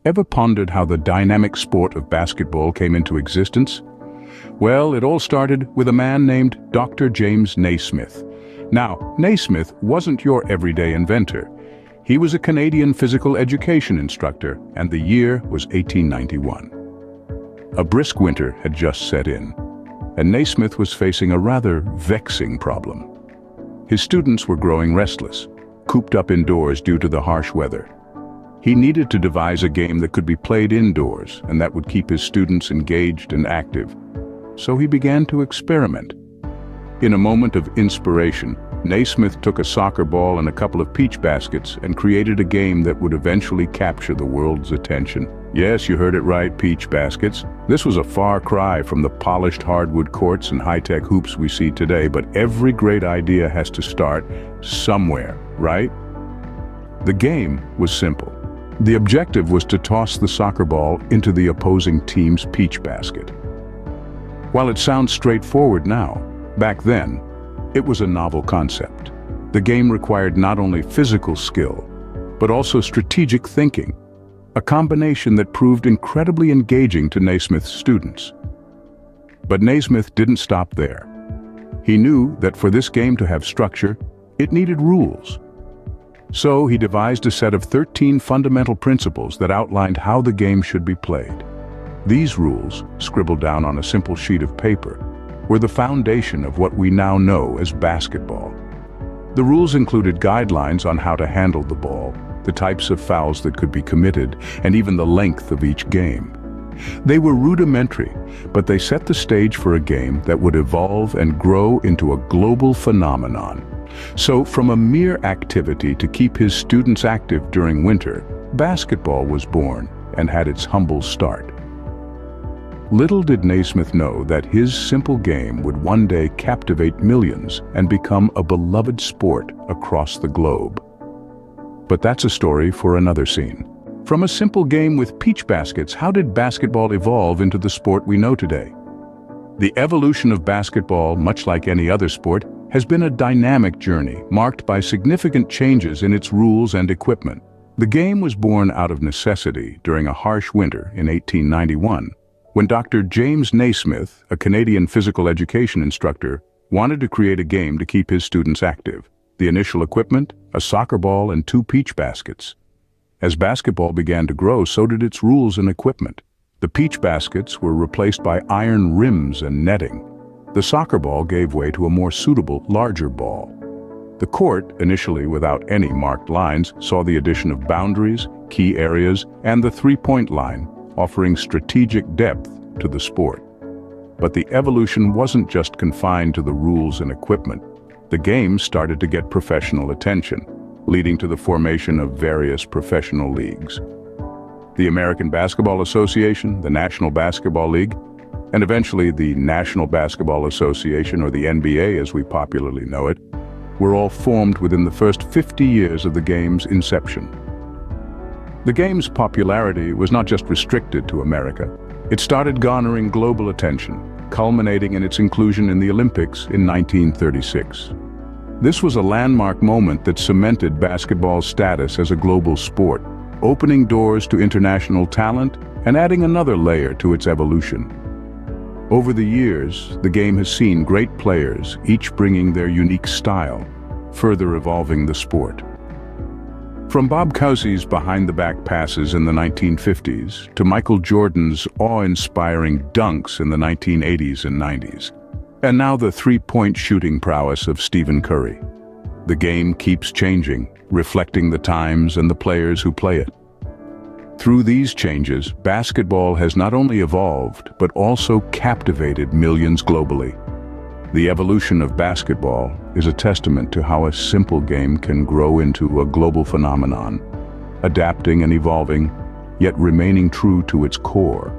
Ever pondered how the dynamic sport of basketball came into existence? Well, it all started with a man named Dr. James Naismith. Now, Naismith wasn't your everyday inventor. He was a Canadian physical education instructor, and the year was 1891. A brisk winter had just set in, and Naismith was facing a rather vexing problem. His students were growing restless, cooped up indoors due to the harsh weather. He needed to devise a game that could be played indoors and that would keep his students engaged and active. So he began to experiment. In a moment of inspiration, Naismith took a soccer ball and a couple of peach baskets and created a game that would eventually capture the world's attention. Yes, you heard it right, peach baskets. This was a far cry from the polished hardwood courts and high-tech hoops we see today, but every great idea has to start somewhere, right? The game was simple. The objective was to toss the soccer ball into the opposing team's peach basket. While it sounds straightforward now, back then, it was a novel concept. The game required not only physical skill, but also strategic thinking, a combination that proved incredibly engaging to Naismith's students. But Naismith didn't stop there. He knew that for this game to have structure, it needed rules. So he devised a set of 13 fundamental principles that outlined how the game should be played. These rules, scribbled down on a simple sheet of paper, were the foundation of what we now know as basketball. The rules included guidelines on how to handle the ball, the types of fouls that could be committed, and even the length of each game. They were rudimentary, but they set the stage for a game that would evolve and grow into a global phenomenon. So from a mere activity to keep his students active during winter, basketball was born and had its humble start. Little did Naismith know that his simple game would one day captivate millions and become a beloved sport across the globe. But that's a story for another scene. From a simple game with peach baskets, how did basketball evolve into the sport we know today? The evolution of basketball, much like any other sport, has been a dynamic journey marked by significant changes in its rules and equipment. The game was born out of necessity during a harsh winter in 1891, when Dr. James Naismith, a Canadian physical education instructor, wanted to create a game to keep his students active. The initial equipment, a soccer ball and 2 peach baskets. As basketball began to grow, so did its rules and equipment. The peach baskets were replaced by iron rims and netting. The soccer ball gave way to a more suitable, larger ball. The court, initially without any marked lines, saw the addition of boundaries, key areas, and the three-point line, offering strategic depth to the sport. But the evolution wasn't just confined to the rules and equipment. The game started to get professional attention, leading to the formation of various professional leagues. The American Basketball Association, the National Basketball League, and eventually the National Basketball Association, or the NBA as we popularly know it, were all formed within the first 50 years of the game's inception. The game's popularity was not just restricted to America. It started garnering global attention, culminating in its inclusion in the Olympics in 1936. This was a landmark moment that cemented basketball's status as a global sport, opening doors to international talent and adding another layer to its evolution. Over the years, the game has seen great players, each bringing their unique style, further evolving the sport. From Bob Cousy's behind-the-back passes in the 1950s to Michael Jordan's awe-inspiring dunks in the 1980s and 90s, and now the three-point shooting prowess of Stephen Curry. The game keeps changing, reflecting the times and the players who play it. Through these changes, basketball has not only evolved, but also captivated millions globally. The evolution of basketball is a testament to how a simple game can grow into a global phenomenon, adapting and evolving, yet remaining true to its core.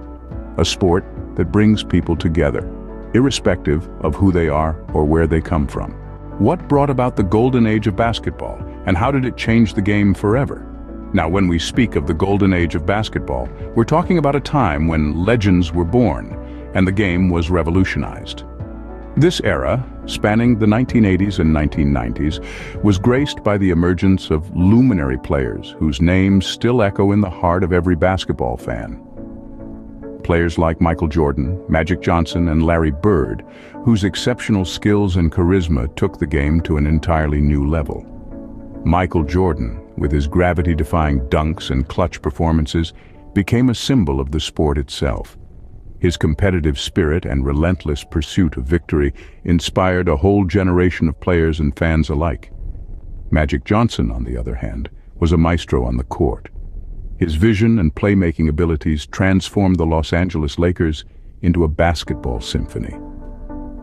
A sport that brings people together, irrespective of who they are or where they come from. What brought about the golden age of basketball, and how did it change the game forever? Now, when we speak of the golden age of basketball, we're talking about a time when legends were born and the game was revolutionized. This era, spanning the 1980s and 1990s, was graced by the emergence of luminary players whose names still echo in the heart of every basketball fan. Players like Michael Jordan, Magic Johnson, and Larry Bird, whose exceptional skills and charisma took the game to an entirely new level. Michael Jordan, with his gravity-defying dunks and clutch performances, became a symbol of the sport itself. His competitive spirit and relentless pursuit of victory inspired a whole generation of players and fans alike. Magic Johnson, on the other hand, was a maestro on the court. His vision and playmaking abilities transformed the Los Angeles Lakers into a basketball symphony.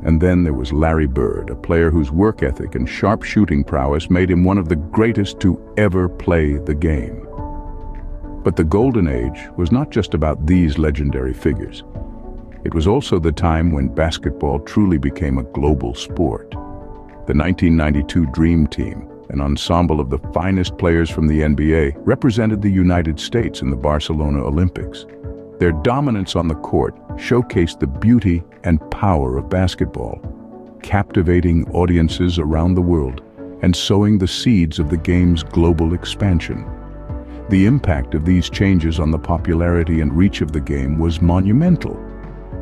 And then there was Larry Bird, a player whose work ethic and sharp shooting prowess made him one of the greatest to ever play the game. But the golden age was not just about these legendary figures. It was also the time when basketball truly became a global sport. The 1992 Dream Team, an ensemble of the finest players from the NBA, represented the United States in the Barcelona Olympics. Their dominance on the court showcased the beauty and power of basketball, captivating audiences around the world and sowing the seeds of the game's global expansion. The impact of these changes on the popularity and reach of the game was monumental.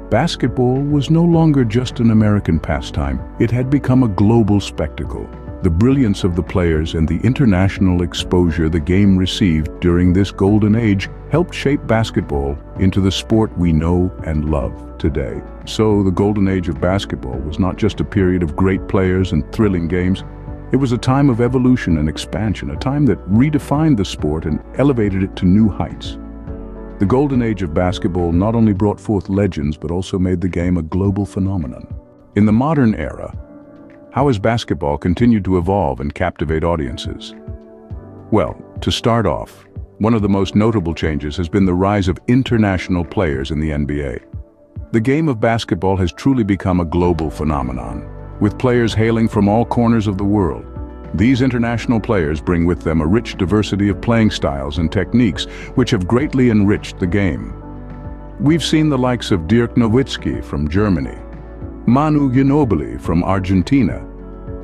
Basketball was no longer just an American pastime. It had become a global spectacle. The brilliance of the players and the international exposure the game received during this golden age helped shape basketball into the sport we know and love today. So the golden age of basketball was not just a period of great players and thrilling games. It was a time of evolution and expansion, a time that redefined the sport and elevated it to new heights. The golden age of basketball not only brought forth legends, but also made the game a global phenomenon. In the modern era, how has basketball continued to evolve and captivate audiences? Well, to start off, one of the most notable changes has been the rise of international players in the NBA. The game of basketball has truly become a global phenomenon, with players hailing from all corners of the world. These international players bring with them a rich diversity of playing styles and techniques which have greatly enriched the game. We've seen the likes of Dirk Nowitzki from Germany, Manu Ginobili from Argentina,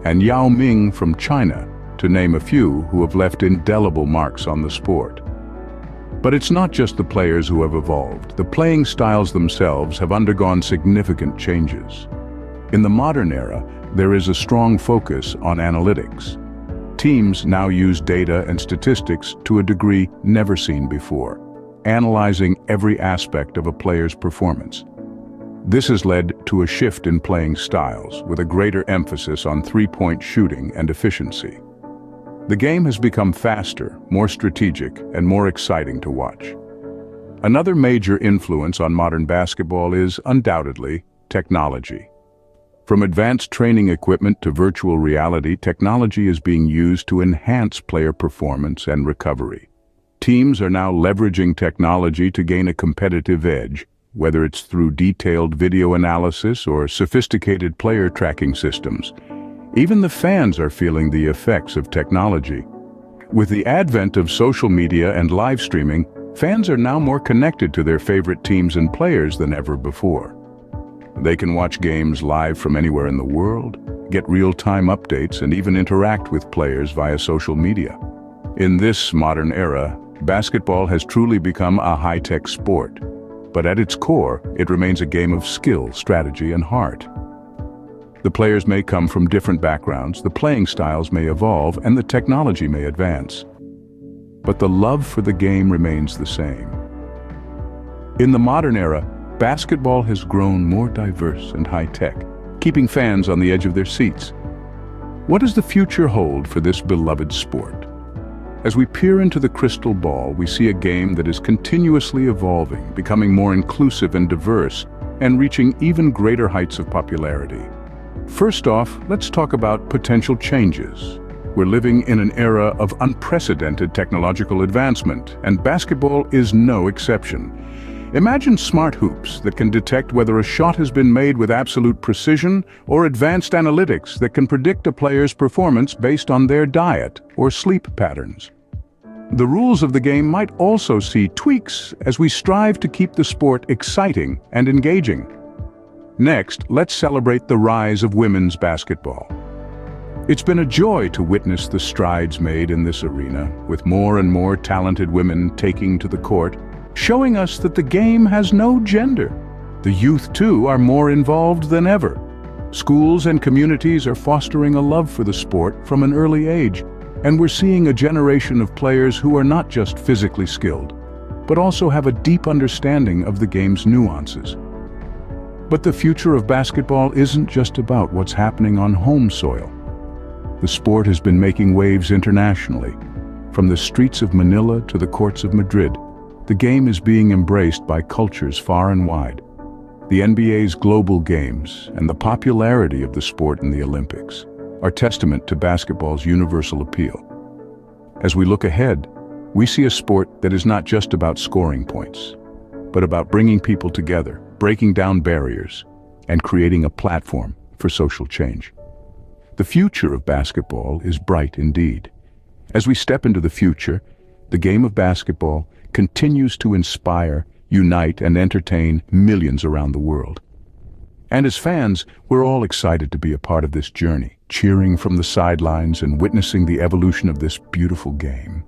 and Yao Ming from China, to name a few who have left indelible marks on the sport. But it's not just the players who have evolved. The playing styles themselves have undergone significant changes. In the modern era, there is a strong focus on analytics. Teams now use data and statistics to a degree never seen before, analyzing every aspect of a player's performance. This has led to a shift in playing styles, with a greater emphasis on three-point shooting and efficiency. The game has become faster, more strategic, and more exciting to watch. Another major influence on modern basketball is, undoubtedly, technology. From advanced training equipment to virtual reality, technology is being used to enhance player performance and recovery. Teams are now leveraging technology to gain a competitive edge, whether it's through detailed video analysis or sophisticated player tracking systems. Even the fans are feeling the effects of technology. With the advent of social media and live streaming, fans are now more connected to their favorite teams and players than ever before. They can watch games live from anywhere in the world, get real-time updates, and even interact with players via social media. In this modern era, basketball has truly become a high-tech sport. But at its core, it remains a game of skill, strategy, and heart. The players may come from different backgrounds, the playing styles may evolve, and the technology may advance. But the love for the game remains the same. In the modern era, basketball has grown more diverse and high-tech, keeping fans on the edge of their seats. What does the future hold for this beloved sport? As we peer into the crystal ball, we see a game that is continuously evolving, becoming more inclusive and diverse, and reaching even greater heights of popularity. First off, let's talk about potential changes. We're living in an era of unprecedented technological advancement, and basketball is no exception. Imagine smart hoops that can detect whether a shot has been made with absolute precision, or advanced analytics that can predict a player's performance based on their diet or sleep patterns. The rules of the game might also see tweaks as we strive to keep the sport exciting and engaging. Next, let's celebrate the rise of women's basketball. It's been a joy to witness the strides made in this arena, with more and more talented women taking to the court, showing us that the game has no gender. The youth, too, are more involved than ever. Schools and communities are fostering a love for the sport from an early age, and we're seeing a generation of players who are not just physically skilled, but also have a deep understanding of the game's nuances. But the future of basketball isn't just about what's happening on home soil. The sport has been making waves internationally. From the streets of Manila to the courts of Madrid, the game is being embraced by cultures far and wide. The NBA's global games and the popularity of the sport in the Olympics are testament to basketball's universal appeal. As we look ahead, we see a sport that is not just about scoring points, but about bringing people together, breaking down barriers, and creating a platform for social change. The future of basketball is bright indeed. As we step into the future, the game of basketball continues to inspire, unite, and entertain millions around the world. And as fans, we're all excited to be a part of this journey, cheering from the sidelines and witnessing the evolution of this beautiful game.